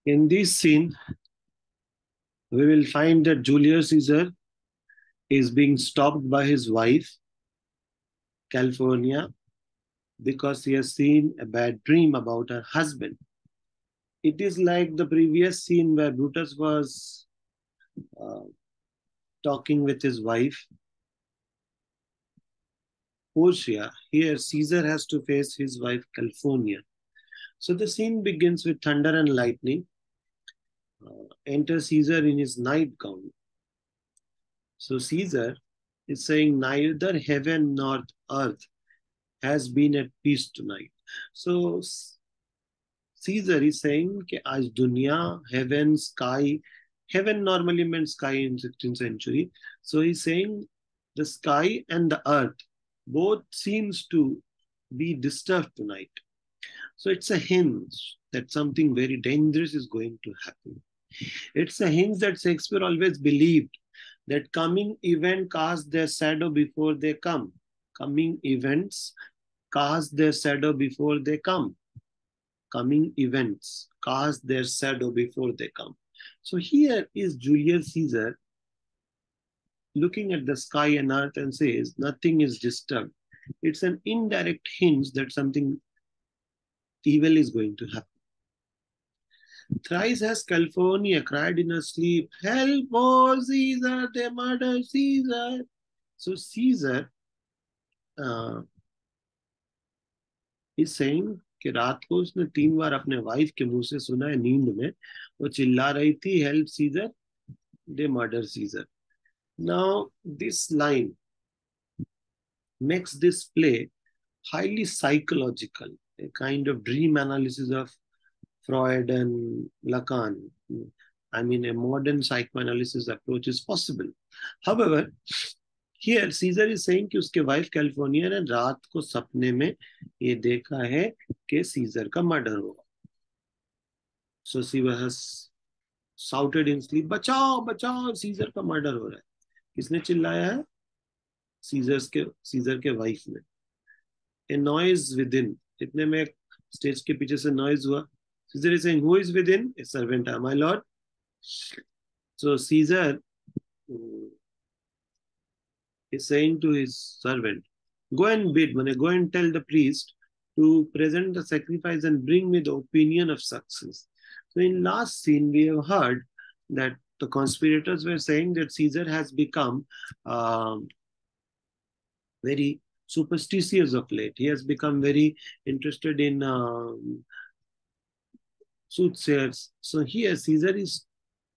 In this scene, we will find that Julius Caesar is being stopped by his wife, California, because he has seen a bad dream about her husband. It is like the previous scene where Brutus was uh, talking with his wife, Portia. Here, Caesar has to face his wife, California. So the scene begins with thunder and lightning. Enter Caesar in his nightgown. So Caesar is saying, neither heaven nor earth has been at peace tonight. So Caesar is saying कि आज दुनिया, heaven, sky, heaven normally meant sky in 16th century. So he's saying the sky and the earth both seems to be disturbed tonight. So it's a hint that something very dangerous is going to happen. It's a hint that Shakespeare always believed that coming event cast their shadow before they come. Coming events cast their shadow before they come. Coming events cast their shadow before they come. So here is Julius Caesar looking at the sky and earth and says, nothing is disturbed. It's an indirect hint that something evil is going to happen. Thrice has California cried in her sleep, help, oh Caesar, they murder Caesar. So Caesar is saying कि रात को उसने 3 बार अपने wife के मुंह से सुना है नींद में, वो चिल्ला रही थी help Caesar, they murder Caesar. Now this line makes this play highly psychological, a kind of dream analysis of Freud and Lacan. I mean, a modern psychoanalysis approach is possible. However, here Caesar is saying कि उसके wife California ने रात को सपने में ये देखा है कि सीजर का मर्डर होगा. So she has shouted in sleep, बचाओ बचाओ, सीजर का मर्डर हो रहा है. किसने चिल्लाया है? सीजर के वाइफ ने. A noise within. इतने में स्टेज के पीछे से नॉइज हुआ. Caesar is saying, who is within? A servant, my lord. So Caesar is saying to his servant, go and bid, go and tell the priest to present the sacrifice and bring me the opinion of success. So in last scene, we have heard that the conspirators were saying that Caesar has become very superstitious of late. He has become very interested in soothsayers. So here Caesar is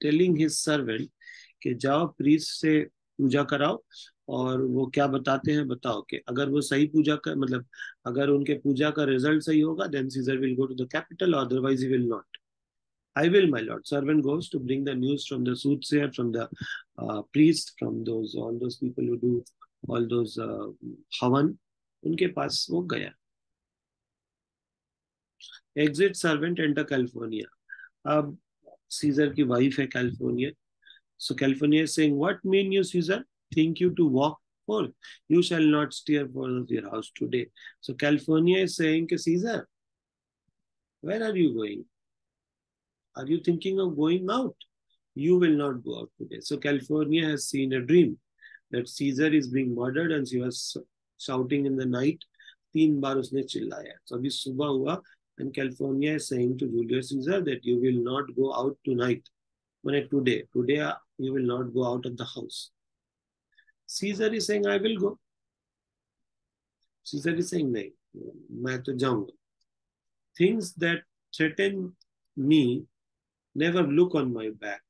telling his servant कि जाओ priest से पूजा कराओ और वो क्या बताते हैं बताओ, कि अगर वो सही पूजा का मतलब अगर उनके पूजा का रिजल्ट सही होगा then Caesar will go to the capital, otherwise he will not. I will, my lord. Servant goes to bring the news from the soothsayer, from the priest, from those all those people who do all those havan. उनके पास वो गया. Exit servant, enter California. अब Caesar की wife है California. So California is saying, what mean you, Caesar? Think you to walk forth? You shall not stir forth of your house today. So California is saying, Caesar, where are you going? Are you thinking of going out? You will not go out today. So California has seen a dream that Caesar is being murdered and she was shouting in the night. 3 बार उसने चिल्लाया. So अभी सुबह हुआ and California is saying to Julius Caesar that you will not go out tonight. Today you will not go out of the house. Caesar is saying, I will go. Caesar is saying, नहीं, मैं तो जाऊंगा. Things that threaten me never look on my back.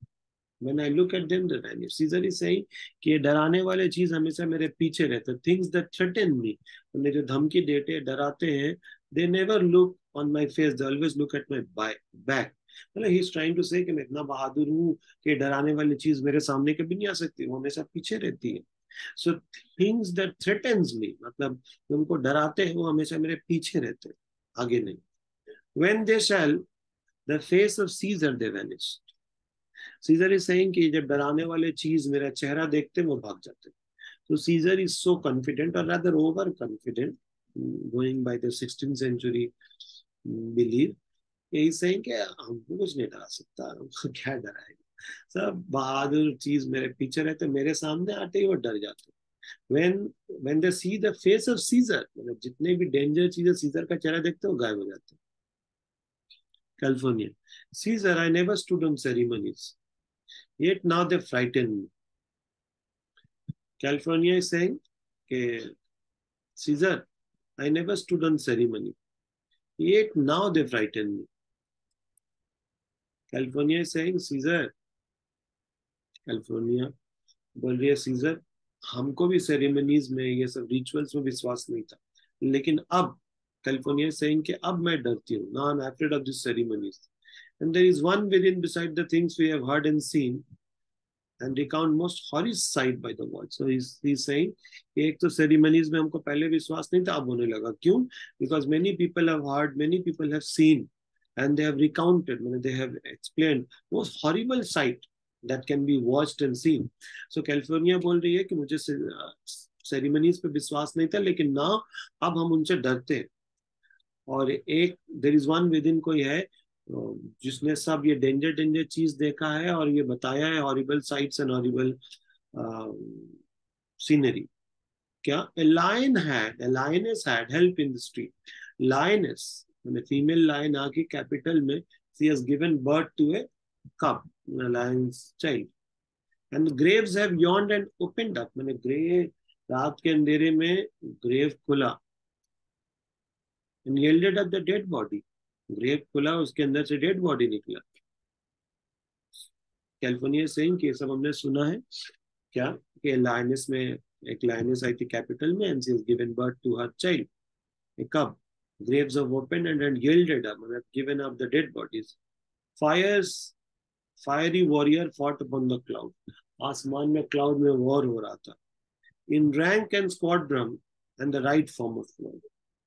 When I look at them, that I live. Caesar is saying कि ये डराने वाले चीज हमेशा मेरे पीछे रहते. Things that threaten me, उन्हें जो धमकी देते डराते हैं, they never look on my face. They always look at my back. मतलब he is trying to say कि मैं इतना बहादुर हूँ कि डराने वाली चीज मेरे सामने कभी नहीं आ सकती, वो हमेशा पीछे रहती है. So things that threatens me, मतलब उनको डराते हैं वो हमेशा मेरे पीछे रहते हैं, आगे नहीं. When they shall the face of Caesar they vanished. Caesar is saying कि जब डराने वाले चीज मेरा चेहरा देखते वो भाग जाते. So Caesar is so confident, or rather overconfident, going by the 16th century belief, यही सही कि हमको कुछ नहीं डरा सकता, हमको क्या डराएगा, सब बहादुर चीज मेरे पीछे रहते, मेरे सामने आते ही वो डर जाते। when when they see the face of Caesar, मतलब जितने भी डेंजर चीजें सीजर का चेहरा देखते हो गायब हो जाते हैं। California, Caesar, I never stood on ceremonies, yet now they frighten me. California is saying कि Caesar, I never stood on ceremony, yet now they frighten me. California is saying Caesar, California बोल रही है scissor, हमको भी ceremonies में ये सब rituals में विश्वास नहीं था, लेकिन अब कैलिफोर्निया सेइंग कि अब मैं डरती हूँ, now I am afraid of this ceremonies, and there is one within beside the things we have heard and seen and recount most horrid sight by the world. So he's saying एक तो ceremonies में हमको पहले विश्वास नहीं था, अब होने लगा, क्यों? Because many people have heard, many people have seen, and they have recounted, they have explained most horrible sight that can be watched and seen. So California बोल रही है कि मुझे ceremonies पे विश्वास नहीं था, लेकिन ना अब हम उनसे डरते हैं। और एक there is one with in कोई है जिसने सब ये डेंजर डेंजर चीज देखा है और ये बताया है, horrible sights and horrible scenery. क्या? A lion had, a lioness had help in the street. Lioness मैंने फीमेल लायन आके कैपिटल में, she has given birth to a cub, lion's child, and graves have yawned and opened up, मैंने ग्रे रात के अंधेरे में ग्रेव खुला, and yielded up the dead body, grave खुला, उसके अंदर से डेड बॉडी निकला। कैलिफोर्निया सेइंग कि ये सब हमने सुना है, क्या कि लायनेस में, एक लायनेस आई थी कैपिटल में, and she has given birth to her child, a cub, graves have opened and yielded up and have given up the dead bodies, fires, fiery warrior fought upon the cloud, आसमान में cloud में war हो रहा था, in rank and squadron and the right form of war,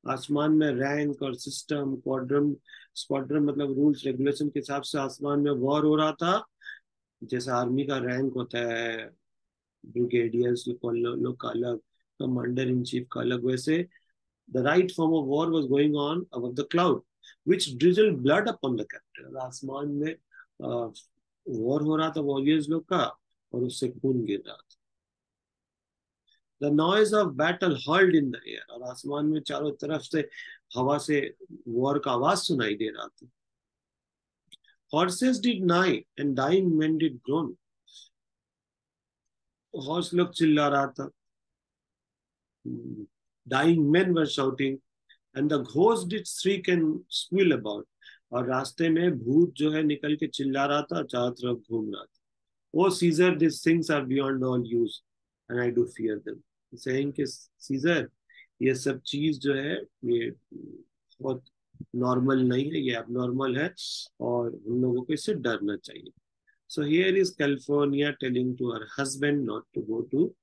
आसमान में rank और system, क्वाड्रम, squadron मतलब रूल्स रेगुलेशन के हिसाब से आसमान में वॉर हो रहा था। जैसे आर्मी का रैंक होता है, ब्रिगेडियर्स लोग का अलग, कमांडर इन चीफ का अलग, वैसे the right form of war was going on above the cloud which drizzle blood upon the capital, आसमान में वॉर हो रहा था वॉरियर्स लोग का, और उससे खून गिर रहा था। The noise of battle hurled in the air, और आसमान में चारों तरफ से हवा से वॉर का आवाज सुनाई दे रहा था। Horses did neigh and dying men did groan, horse लोग चिल्ला रहा था, dying men were shouting and the ghost did shriek and squeal about, और रास्ते में भूत जो है निकल के चिल्ला रहा था, चारों तरफ घूम रहा था। ओ scissor, these things are beyond all use and I do fear them, saying कि सीजर, ये सब चीज जो है ये बहुत नॉर्मल नहीं है, ये abnormal है, और हम लोगों को इससे डरना चाहिए। So here is California telling to her husband not to go to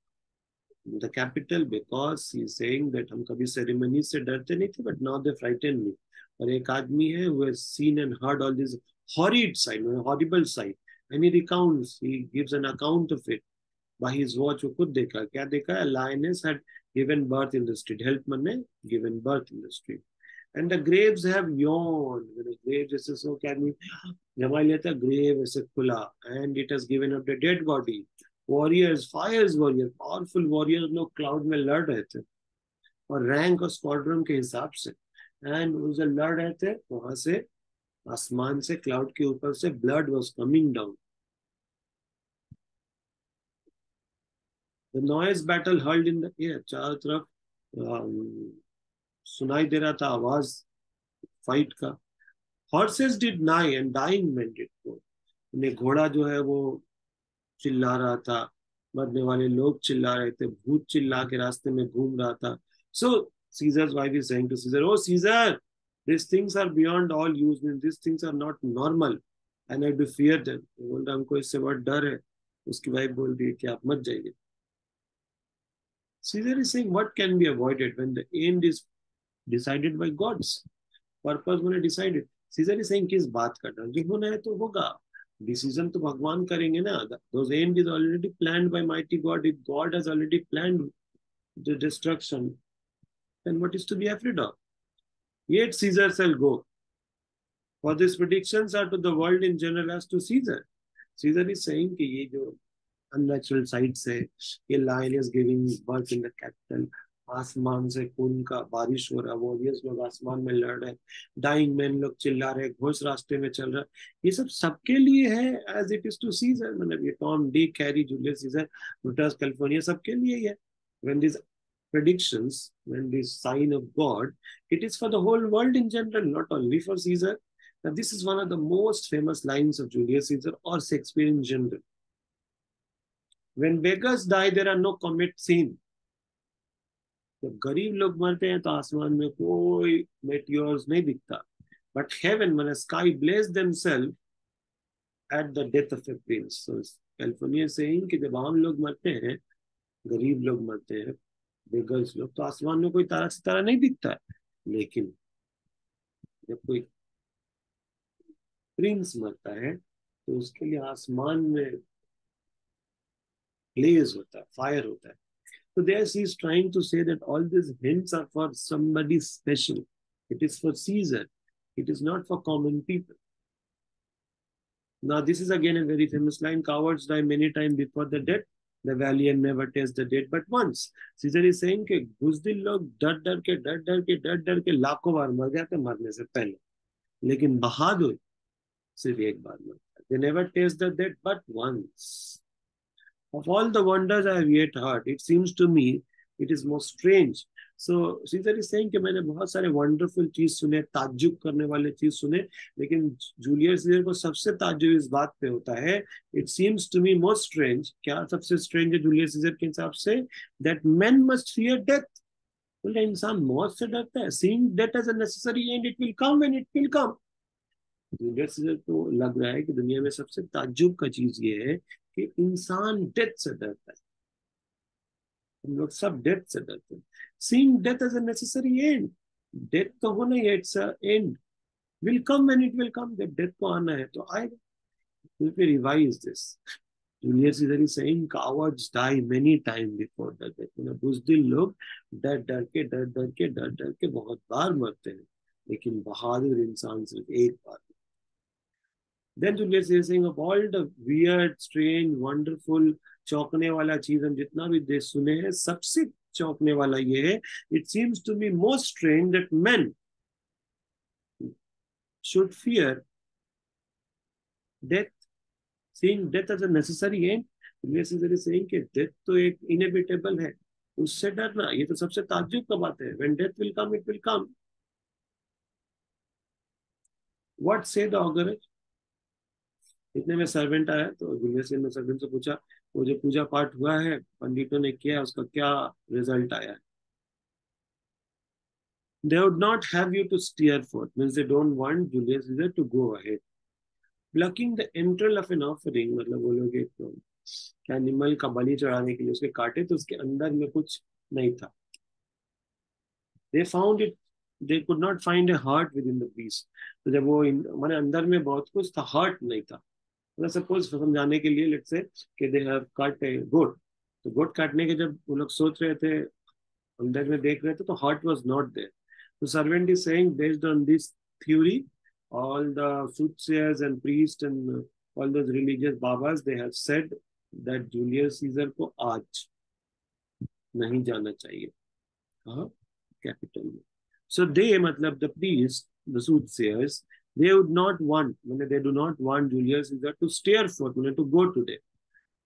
the capital because he is saying that हम कभी सेरेमनी से डरते नहीं थे, but now they frighten me. और एक आदमी है who has seen and heard all this horrid sight, horrible sight, and he recounts, he gives an account of it by his watch. वो खुद देखा, क्या देखा? A lioness had given birth in the street, help मैंने given birth in the street, and the graves have yawned, the grave जैसे सो क्या आदमी जमा लेता, grave ऐसे खुला, and it has given up the dead body. Warriors, fires warrior, powerful warriors लोग cloud में लड़ रहे थे, और रैंक और स्क्वाड्रन के हिसाब से, एंड वो जो लड़ रहे थे वहां से आसमान से, क्लाउड के ऊपर से blood was coming down. The noise battle hurled in the air, चारों तरफ सुनाई दे रहा था आवाज फाइट का। Horses did neigh and dying men did go, उन्हें घोड़ा जो है वो चिल्ला रहा था, मरने वाले लोग चिल्ला रहे थे, भूत चिल्ला के रास्ते में घूम रहा था। सो Caesar's wife is saying to Caesar, "Oh Caesar, these things are beyond all use, these things are not normal, and I do fear them." बोल रहा हमको इससे बहुत डर है। उसकी वाइफ बोल रही है कि आप मत जाइए। Caesar is saying what can be avoided when the end is decided by gods, purpose मैंने डिसाइडेड। सीजर इज सेइंग किस बात का डर, जो होना है तो होगा, डिसीजन तो भगवान करेंगे ना। Those end is already planned by mighty God, if God has already planned the destruction, then what is to be afraid of? Yet Caesar shall go, For these predictions are to the world in general as to Caesar. Caesar is saying कि ये जो unnatural sights है, ये lion is giving birth in the capital, आसमान से खून का बारिश हो रहा, वॉरियर्स लोग आसमान में लड़ रहे, डाइंग मैन लोग चिल्ला रहे, घोष रास्ते में चल रहा, ये सब सबके लिए है as it is to Caesar. मतलब ये टॉम डी कैरी जूलियस सीजर ब्रुटस कैलिफोर्निया सबके लिए ही है. when these predictions, when this sign of God, it is for the whole world in general, not only for Caesar. Now this is one of the most famous lines of Julius Caesar or Shakespeare in general. When beggars die, there are no comet seen. जब गरीब लोग मरते हैं तो आसमान में कोई meteors नहीं दिखता. But heaven, when a sky blaze themselves at the death of a prince. So California is saying कि जब आम लोग मरते हैं, गरीब लोग मरते हैं, बेगर्स लोग, तो आसमान में कोई तारा सितारा नहीं दिखता है. लेकिन जब कोई प्रिंस मरता है तो उसके लिए आसमान में ब्लेज होता है, फायर होता है. So there she is trying to say that all these hints are for somebody special. It is for Caesar. It is not for common people. Now this is again a very famous line. Cowards die many times before the death. The valiant never taste the death but once. Caesar is saying कि बुज़दिल लोग डर डर के लाखों बार मर जाते मरने से पहले, लेकिन बहादुर सिर्फ एक बार मरता है. They never taste the death but once. Of all the wonders I have yet heard, it seems to me it is most strange. So Caesar is saying कि मैंने बहुत सारे वंडरफुल चीज सुने, ताज्जुब करने वाले चीज सुने, लेकिन जूलियस सीजर को सबसे ताज्जुब इस बात पे होता है, it seems to me most strange. क्या सबसे स्ट्रेंज है जूलियस सीजर के हिसाब से? That man must fear death. बोले इंसान मौत से डरता है. Seeing death as a necessary end, it will come when it will come. Julius Caesar को लग रहा है कि दुनिया में सबसे ताज्जुब का चीज ये है कि इंसान डेथ से डरता है. हम लोग सब डेथ से डरते हैं. Seeing death as a necessary end, death तो होना ही है, it's a end, will come when it will come. जब डेथ को आना है तो आएगा. Will be revise this. Julius Caesar is saying cowards die many time before the death. मतलब बुज़दिल लोग डर डर के बहुत बार मरते हैं, लेकिन बहादुर इंसान सिर्फ एक बार. Then Julius is saying of all the weird, strange, wonderful, चौंकने वाला चीज हम जितना भी देश सुने हैं, सबसे चौंकने वाला ये है, it seems to me most strange that men should fear death, seeing death as a necessary end. Julius Caesar is saying कि death तो एक inevitable है, उससे डरना ये तो सबसे ताज्जुब का बात है. When death will come, it will come. What say the augur? इतने में सर्वेंट आया तो जूलियस ने सर्वेंट से पूछा, वो जो पूजा पाठ हुआ है पंडितों ने किया, उसका क्या रिजल्ट आया है? They would not have you to steer forth, means they don't want Julius Caesar to go ahead. Plucking the entrail of an offering, मतलब वो लोग एक एनिमल का बलि चढ़ाने के लिए उसके काटे तो उसके अंदर में कुछ नहीं था. They found it, they could not find a heart within the beast. तो जब वो माने अंदर में बहुत कुछ था, हार्ट नहीं था. मतलब सपोज समझाने के लिए लेट्स से कि दे हैव कट ए गोट, तो गोट काटने के जब वो लोग सोच रहे थे, अंदर में देख रहे थे, तो हार्ट वाज नॉट देयर. तो servant is saying based on this theory, all the soothsayers and priests and all those religious babas, they have said that Julius Caesar को आज नहीं जाना चाहिए. कहाँ? कैपिटल में. So they, मतलब the priests, the soothsayers, they would not want, they do not want Julius Caesar to steer forth, to go today.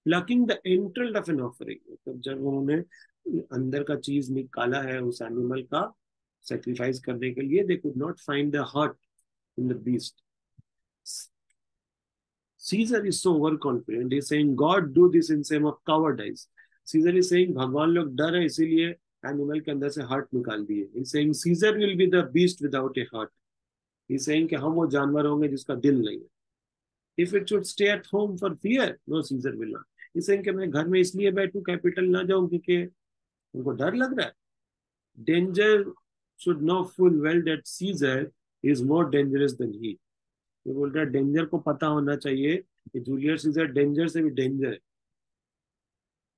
Plucking the entrail of an offering, मतलब जब उन्होंने अंदर का चीज निकाला है उस एनिमल का सेक्रीफाइस करने के लिए, they could not find the heart in the beast. Caesar is so overconfident. He is saying, God do this in same of cowardice. Caesar is saying, भगवान लोग डर है इसीलिए एनिमल के अंदर से हार्ट निकाल दिए. He is saying, Caesar will be the beast without a heart. He is saying कि हम वो जानवर होंगे जिसका दिल नहीं है. If it should stay at home for fear, no, Caesar will not. He is saying कि मैं घर में इसलिए बैठूं, कैपिटल ना जाऊं क्योंकि उनको डर लग रहा है. Danger should know full well that Caesar is more dangerous than he. ये बोल रहा है डेंजर को पता होना चाहिए कि जूलियस सीजर डेंजर से भी डेंजर है.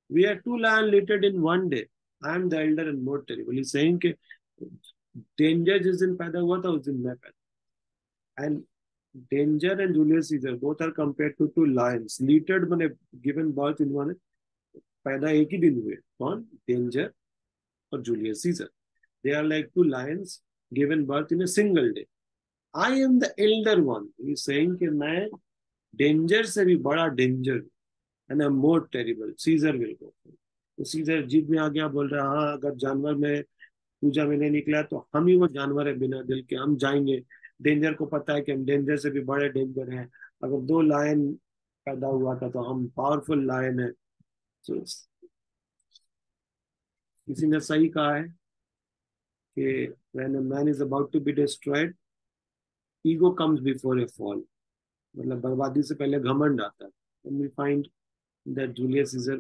We are two lions littered in one day. I am the elder and more terrible. He's saying कि डेंजर जिस दिन पैदा हुआ था उस दिन मैं पैदा. And danger and Julius Caesar both are compared to two lions littered मैंने गिवन बर्थ इन्होंने पैदा एक ही दिन हुए कौन डेंजर और Julius Caesar they are like two lions given birth in a single day I am the elder one he saying कि मैं डेंजर से भी बड़ा danger and I am more terrible Caesar will go तो Caesar जीत में आ गया बोल रहा हाँ अगर जानवर में पूजा में नहीं निकला तो हम ही वो जानवर है बिना दिल के हम जाएंगे डेंजर को पता है कि हम डेंजर से भी बड़े डेंजर हैं अगर दो लायन पैदा हुआ था तो हम पावरफुल लायन है तो किसी ने सही कहा है कि when a man is about to be destroyed ego comes before a fall मतलब बर्बादी से पहले घमंड आता है and we find that Julius Caesar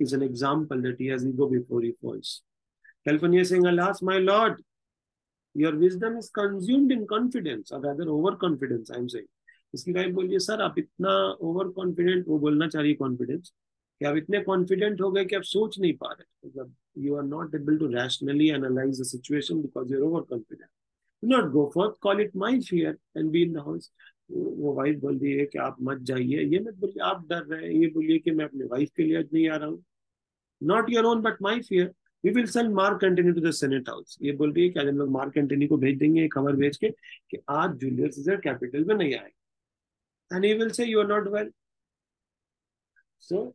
is an example that he has ego before he falls California saying alas my lord your wisdom is consumed in confidence or rather overconfidence I am saying इसकी wife बोलिए sir आप इतना over confident वो बोलना चाहिए confidence कि आप इतने कॉन्फिडेंट हो गए कि आप सोच नहीं पा रहे मतलब you are not able to rationally analyse the situation because you are over confident do not go for call it my fear and be in the house वो वाइफ बोल रही है कि आप मत जाइए ये मत बोलिए आप डर रहे हैं ये बोलिए कि मैं अपने वाइफ के लिए आज नहीं आ रहा हूँ not your own but my fear we will send Mark Antony to the senate house ये बोल रही है कि आज हम लोग मार्क एंटनी को भेज देंगे एक खबर भेज के कि आज जूलियस सीजर कैपिटल में नहीं आएगा and he will say you are not well so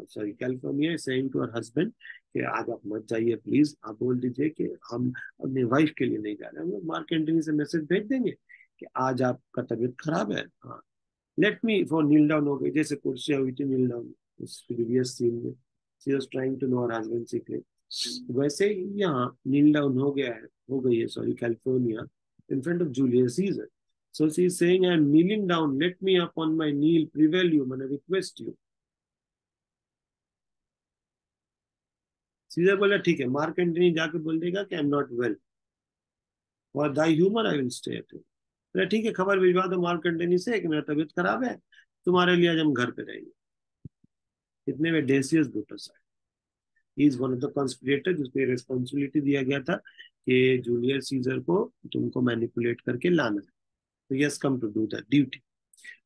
sorry California is saying to her husband कि आज आप मत जाइए प्लीज आप बोल दीजिए कि हम अपनी वाइफ के लिए नहीं जा रहे हम लोग मार्क एंटनी से मैसेज भेज देंगे कि आज आपका तबीयत खराब है हाँ let me for kneel down हो गई जैसे कुर्सी हुई थी नील डाउन उस प्रीवियस सीन में she was trying to know her husband secret वैसे ही यहाँ नील डाउन हो गया है हो गई है sorry California in front of Julius Caesar. So she is saying, I am kneeling down. Let me upon my kneel prevail you, man, I request you. Caesar बोला ठीक है मार्क एंटनी जाके बोल देगा कि आई एम नॉट वेल और thy humour I will stay at home ठीक है खबर भिजवा दो मार्क एंटनी से कि मेरा तबीयत खराब है तुम्हारे लिए आज हम घर पे रहेंगे इतने में डेसियस ब्रूटस आए he is one of the conspirator जिसपे रिस्पॉन्सिबिलिटी दिया गया था कि जूलियस सीजर को तुमको मैनिपुलेट करके लाना है तो yes come to do that duty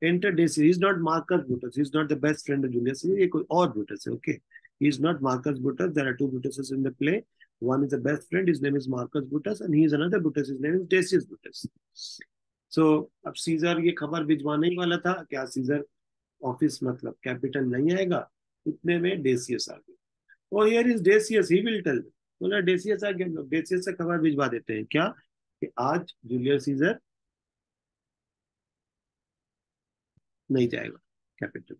enter Decius. He's not Marcus Brutus. He's not the best friend of Julius Caesar. ये कोई और Brutus है, okay? He's not Marcus Brutus. There are two Brutuses in the play. One is the best friend. His name is Marcus Brutus, and he is another Brutus. His name is Decius Brutus. So अब scissor ये खबर भिजवाने ही वाला था क्या scissor office मतलब capital नहीं आएगा इतने में डेसियस आ गया oh here is Decius he will tell बोला डेसियस आ गया डेसियस से खबर भिजवा देते हैं क्या कि आज जूलियस सीजर नहीं जाएगा capital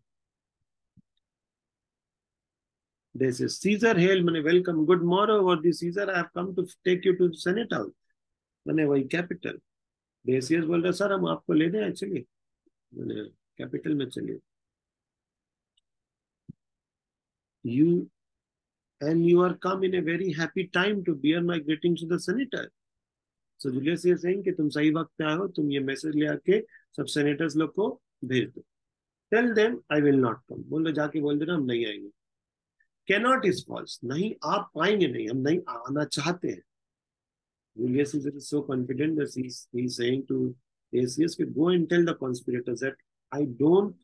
This is Caesar, hail, mane welcome, good morrow, or the Caesar, I have come to take you to the Senate House. मैंने वही कैपिटल डेसियस बोल रहा सर हम आपको ले दें एक्चुअली मैंने कैपिटल में चलिए you and you are come in a very happy time to bear my greetings to the senator. So Julius is saying कि तुम सही वक्त पे आए हो तुम ये मैसेज ले आके सब सेनेटर्स लोग को भेज दो tell them I will not come बोल दो जाके बोल देना हम नहीं आएंगे कैनॉट इज फॉल्स नहीं आप पाएंगे नहीं हम नहीं आना चाहते हैं Julius Caesar is so confident that he's saying to Decius, go and tell the conspirators that I don't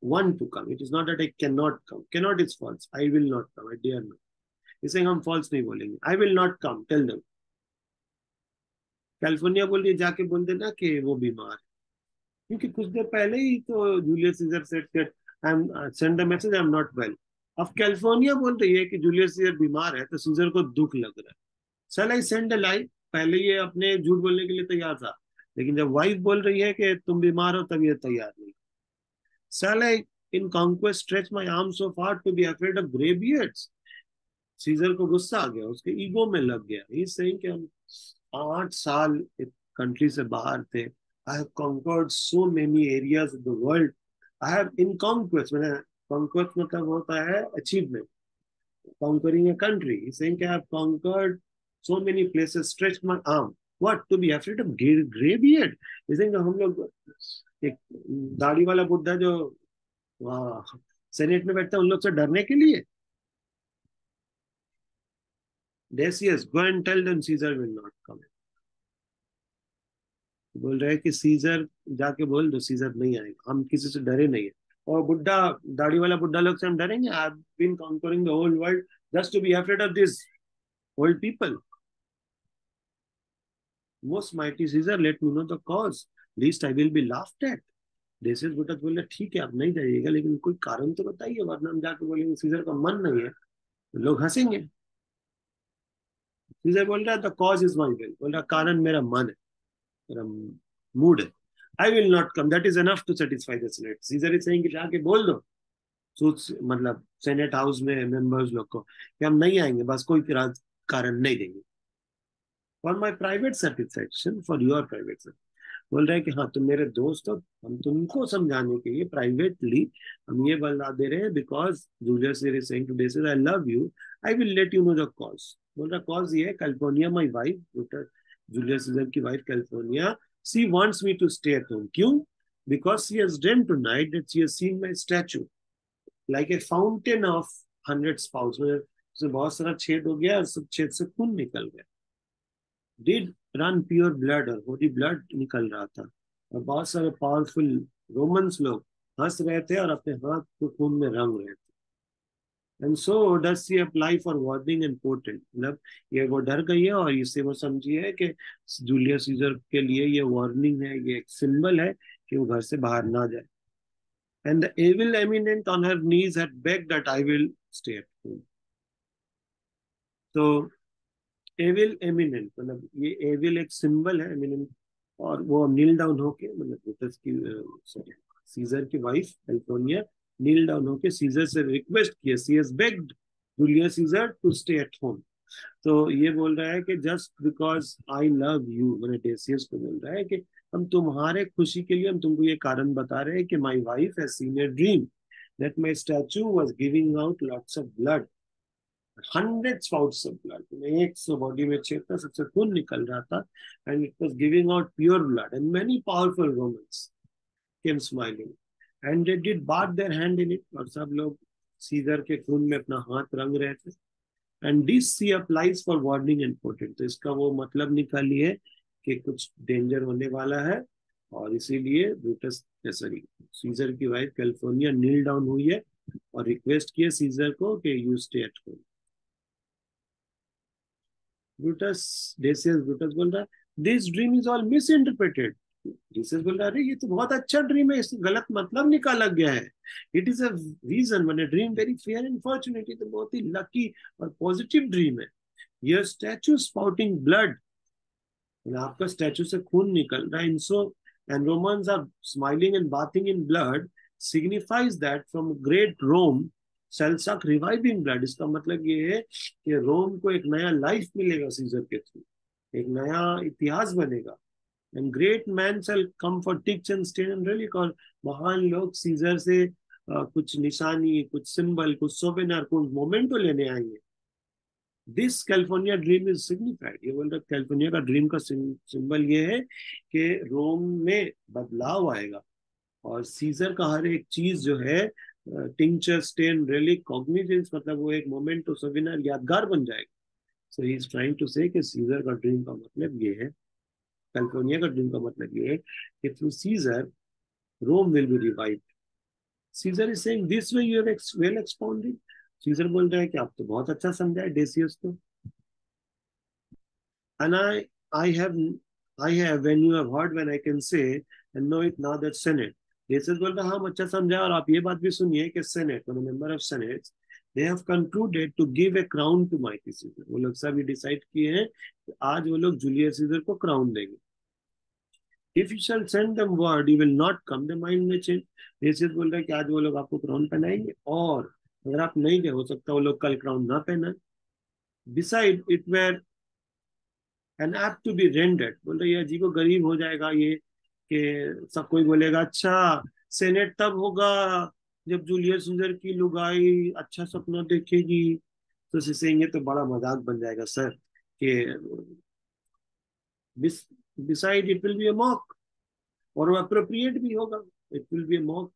want to come. It is not that I cannot come. Cannot is false. I will not come. I dare not. He's saying हम false नहीं बोलेंगे. I will not come. Tell them. California बोल रही है जाके बोल देना कि वो बीमार है क्योंकि कुछ देर पहले ही तो Julius Caesar said that I am send the message I am not well अब कैलिफोर्निया बोल रही है कि जूलियस सीजर बीमार है तो सीजर को दुख लग रहा है सल आई सेंड अ लाई पहले ये अपने झूठ बोलने के लिए तैयार था लेकिन जब वाइफ बोल रही है कि तुम बीमार हो तब ये तैयार नहीं shall I in conquest stretch my arm so far to be afraid of grey beards Caesar को गुस्सा आ गया उसके ईगो में लग गया ही सेइंग कि हम 8 साल एक कंट्री से बाहर थे I have conquered so many areas of the world I have in conquest मैंने कॉन्क्वेस्ट मतलब होता है achievement conquering a country. He's saying I have conquered so many places, stretched my arm. What? To be afraid of gray beard? He's saying हम लोग एक दाढ़ी वाला बुड्ढा जो वहाँ सेनेट में बैठता है उन लोग से डरने के लिए Decius, go and tell them Caesar will not come. बोल रहे हैं कि सीजर, जाके बोल दो सीजर नहीं आएगा, हम किसी से डरे नहीं है। और बुड्ढा, दाढ़ी वाला बुड्ढा लोग से हम डरेंगे? I have been conquering the whole world just to be afraid of this old people. Most mighty Caesar, let me know the cause, least I will be laughed at. Decius बुड्ढा बोल रहे ठीक है आप नहीं जाइएगा, लेकिन कोई कारण तो बताइए, वरना हम जाके बोलेंगे सीजर का मन नहीं है, तो लोग हंसेंगे। सीजर बोल रहा है the cause is my will, बोल रहा कारण मेरा मन है, मेरा मूड है। I will not come, that is enough to satisfy the senate. Caesar is saying कि जाके बोल दो सूट्स, मतलब सेनेट हाउस में मेंबर्स लोग को कि हम नहीं आएंगे, बस कोई कारण नहीं देंगे। For my private satisfaction, for your private, बोल रहे हैं कि हाँ तुम मेरे दोस्त हो, हम तुमको समझाने के लिए प्राइवेटली हम ये बता दे रहे हैं, because Julius is saying to this I love you, I will let you know the cause. बोल रहा कॉज ये है, California my wife, Julius Caesar की wife California, she wants me to stay at home. क्यों? Because she has dreamed tonight that she has seen my statue like a fountain of 100 spouts, में उसमें बहुत सारा छेद हो गया और सब छेद से खून निकल गया। डिड रन प्योर ब्लड, और होली ब्लड निकल रहा था, और बहुत सारे पावरफुल रोमन्स लोग हंस रहे थे और अपने हाथ को खून में रंग रहे थे। And so does she apply for warning and portent, मतलब ये वो डर गई है और इससे वो समझी है कि जूलियस सीजर के लिए ये वार्निंग है, ये एक सिंबल है कि वो घर से बाहर ना जाए। And the evil imminent on her knees had begged that I will stay at home. तो एविल एमिनेंट, मतलब ये एविल एक सिंबल है, एमिनेंट, और वो नील डाउन होके, मतलब ब्रूटस की, सॉरी, सीजर की वाइफ कैलिफोर्निया नील डाउन होके सीजर से रिक्वेस्ट किया, she has begged Julius Caesar to stay at home. तो ये बोल रहा है कि just because I love you, मैंने डेसियस को बोल रहा है कि हम तुम्हारे खुशी के लिए हम तुमको ये कारण बता रहे हैं कि my wife has seen a dream that my statue was giving out lots of blood, 100 spouts of blood, एक सौ बॉडी में छेद था, सबसे खून निकल रहा था, and it was giving out pure blood, and many powerful Romans came smiling and they did bath their hand in it, और सब लोग सीजर के खून में अपना हाथ रंग रहे थे। And this she applies for warning and portent, तो इसका वो मतलब निकालिए कि कुछ डेंजर होने वाला है, और इसीलिए ब्रूटस, सॉरी, सीजर की वाइफ कैलिफोर्निया नील डाउन हुई है और रिक्वेस्ट किए सीजर को कि you stay at home. Brutus, Decius Brutus बोल रहा है this dream is all miss interpreted. डेसियस बोल रहा है ये तो बहुत अच्छा ड्रीम है, इससे गलत मतलब निकाला गया है। It is a reason when a dream very fair and fortunate, तो बहुत ही लकी और पॉजिटिव ड्रीम है। ये स्टैचू स्पाउटिंग ब्लड, आपका स्टैचू से खून निकल रहा है, in so and Romans are smiling and bathing in blood, signifies that from great Rome shall suck reviving blood। इसका मतलब ये है कि रोम को एक नया लाइफ मिलेगा सीजर के थ्रू, एक नया इतिहास बनेगा। And great man shall come for ticks and stain and relic, और महान लोग सीजर से कुछ निशानी, कुछ सिंबल, कुछ सोवेनियर, कुछ मोमेंटो लेने आएंगे। This California dream is signified, ये बोल रहा कैलिफोर्निया का ड्रीम का सिंबल ये है कि रोम में बदलाव आएगा, और सीजर का हर एक चीज जो है, टिंचर, स्टेन, रेलिक, कॉग्निजेंस, मतलब वो एक मोमेंट ऑफ सविनर, यादगार बन जाएगा। सो ही इज ट्राइंग टू से कि सीजर का ड्रीम का मतलब ये है, कैलिफोर्निया का ड्रीम का मतलब ये है कि through Caesar Rome will be revived. Caesar is saying this way you have well expounded. Caesar बोल रहा है कि आप तो बहुत अच्छा समझा है डेसियस को। And I have, I have, when you have heard, when I can say, and know it now that Senate. Jesus बोल रहा हम अच्छा समझा, और आप ये बात भी सुनिए कि Senate, when a member of Senate, they have concluded to give a crown to mighty Caesar। वो लोग सब ये डिसाइड किए हैं कि आज वो लोग जूलियस सीजर को क्राउन देंगे। If you shall send them word, you will not come, the mind may change। Jesus बोल रहा है कि आज वो लोग आपको क्राउन पहनाएंगे, और अगर आप नहीं गए, हो सकता है वो लोग कल क्राउन ना पहनाए। Beside it were and apt to be rendered, बोल रही है अजीबो गरीब हो जाएगा ये, कि सब कोई बोलेगा अच्छा सेनेट तब होगा जब जूलियस सीजर की लुगाई अच्छा सपना देखेगी। तो सिसेंगे तो बड़ा मजाक बन जाएगा सर, कि beside it will be a mock, और वो अप्रोप्रिएट भी होगा, it will be a mock,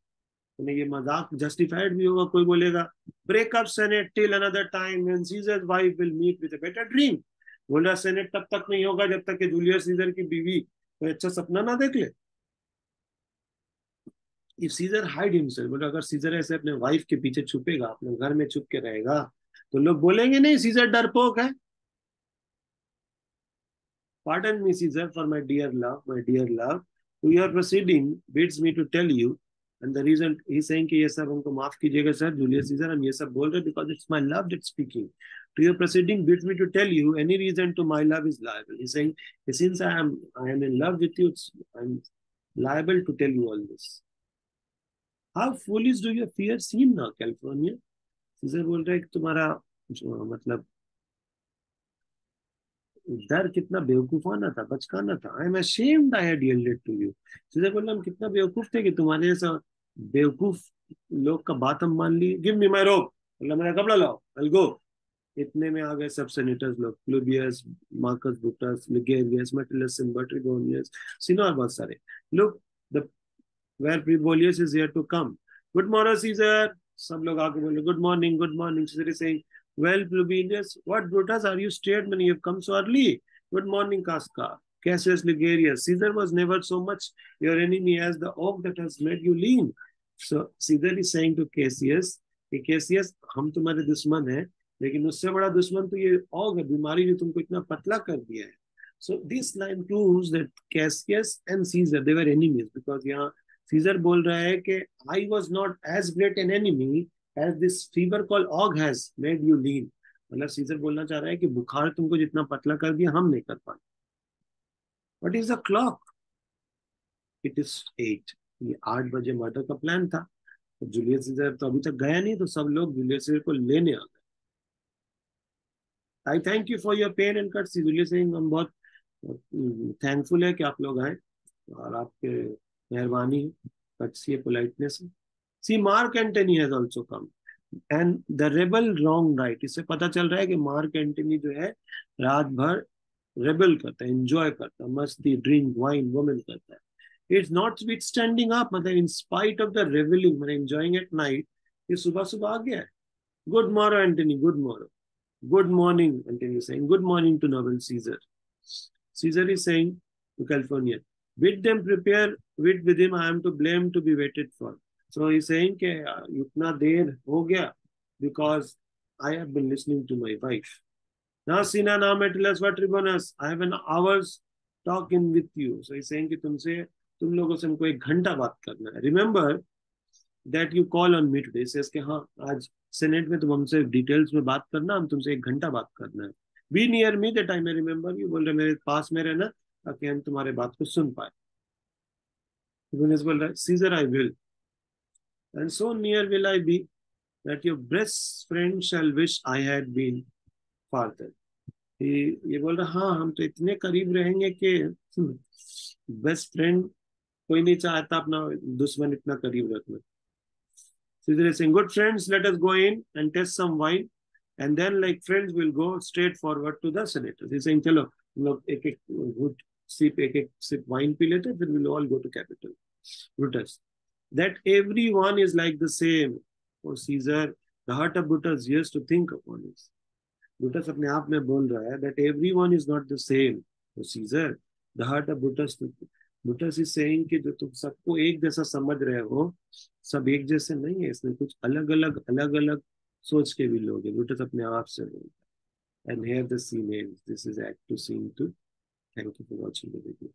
ये मजाक जस्टिफाइड भी होगा। कोई बोलेगा break up senate till another time when Caesar's wife will meet with a better dream. बोल रहा सेनेट तब तक नहीं होगा जब तक कि जूलियस सीजर की बीवी कोई अच्छा सपना ना देख ले। इफ सीजर हाइड हिमसेल्फ, बोले अगर सीजर ऐसे अपने वाइफ के पीछे छुपेगा, अपने घर में छुप के रहेगा, तो लोग बोलेंगे नहीं सीजर डरपोक है। Pardon me, Caesar, for my dear love. To your proceeding bids me to tell you, and the reason he's saying कि ये सब हमको माफ कीजिएगा सर, जूलियस सीजर, हम ये सब बोल रहे because it's my love that's speaking. To your proceeding bids me to tell you any reason to my love is liable. He's saying since I am in love with you, I'm liable to tell you all this. How foolish do your fears seem now, California? Caesar बोल रहा है कि तुम्हारा मतलब डर कितना बेवकूफाना था, बचकाना था। I am ashamed I had yielded to you. सीधे बोला हम कितना बेवकूफ थे कि तुम्हारे जैसा बेवकूफ लोग का बात हम मान लिए। गिव मी माय रोप, बोला मेरा कपड़ा लाओ, आई गो। इतने में आ गए सब सेनेटर्स लोग, प्लूबियस, मार्कस बुटस, लिगेरियस, मेटिलस, बर्ट्रिगोनियस, सीनो और बहुत सारे लोग। The where Publius is here to come. Good morning Caesar. सब लोग आके बोले good morning, good morning. Caesar is saying, well, Plubinius, what Brutus are you scared when you have come so early? Good morning, Casca. Cassius Ligarius. Caesar was never so much your enemy as the oak that has made you lean. So Caesar is saying to Cassius, कि Cassius, हम तुम्हारे दुश्मन हैं, लेकिन उससे बड़ा दुश्मन तो ये ओक है, बीमारी जो तुमको इतना पतला कर दिया है। So this line proves that Cassius and Caesar, they were enemies, because यहाँ Caesar बोल रहा है कि I was not as great an enemy as this fever called og has made you lean. मतलब सीजर बोलना चाह रहा है कि बुखार तुमको जितना पतला कर दिया हम नहीं कर पाए। What is the clock? It is 8। ये 8 बजे मर्डर का प्लान था। तो जूलियस सीजर तो अभी तक गया नहीं, तो सब लोग जूलियस सीजर को लेने आ गए। I thank you for your pain and cuts. Julius सिंह, हम बहुत थैंकफुल है कि आप लोग आए, और आपके मेहरबानी, courtesy, politeness. See Mark Antony has also come and the rebel wrong right. इससे पता चल रहा है कि मार्क एंटनी जो है रात भर रेबल करता है, एंजॉय करता है, मस्ती, ड्रिंक, वाइन, वुमेन करता है। It's not with standing up, मतलब in spite of the revelling, मतलब एंजॉइंग एट नाइट, ये सुबह सुबह आ गया है। Good morning Antony, good morning. Good morning Antony saying good morning to noble Caesar. Caesar is saying to California, bid them prepare with him, I am to blame to be waited for. So he's saying कि इतना देर हो गया because I have been listening to my wife. Now Sina now Metellus what Tribunus, I have an hour's talk in with you. So he's saying कि तुम लोगों से हमको 1 घंटा बात करना है। Remember that you call on me today. Says कि हाँ आज सेनेट में तुम हमसे डिटेल्स में बात करना, हम तुमसे 1 घंटा बात करना है। Be near me that I may remember you, बोल रहे मेरे पास में रहना ताकि हम तुम्हारे बात को सुन पाए। बोल रहा है Caesar I will, and so near will I be that your best friend shall wish I had been father. ये बोल रहा हाँ हम तो इतने करीब रहेंगे कि बेस्ट फ्रेंड कोई नहीं चाहता अपना दुश्मन इतना करीब रखना। Caesar is saying, good friends, let us go in and test some wine. And then, like friends, will go straight forward to the senators. He's saying, चलो हम लोग एक sip wine पी लेते, फिर we'll all go to capital. Brutus. That everyone is like the same. For Caesar, the heart of Brutus used to think upon this. Brutus अपने आप में बोल रहा है that everyone is not the same. For Caesar, the heart of Brutus is saying कि जो तुम सबको एक जैसा समझ रहे हो, सब एक जैसे नहीं है, इसमें कुछ अलग अलग सोच के भी लोग हैं। Brutus अपने आप से बोलता है। And here the scene ends. This is Act 2, Scene 2. Thank you for watching the video.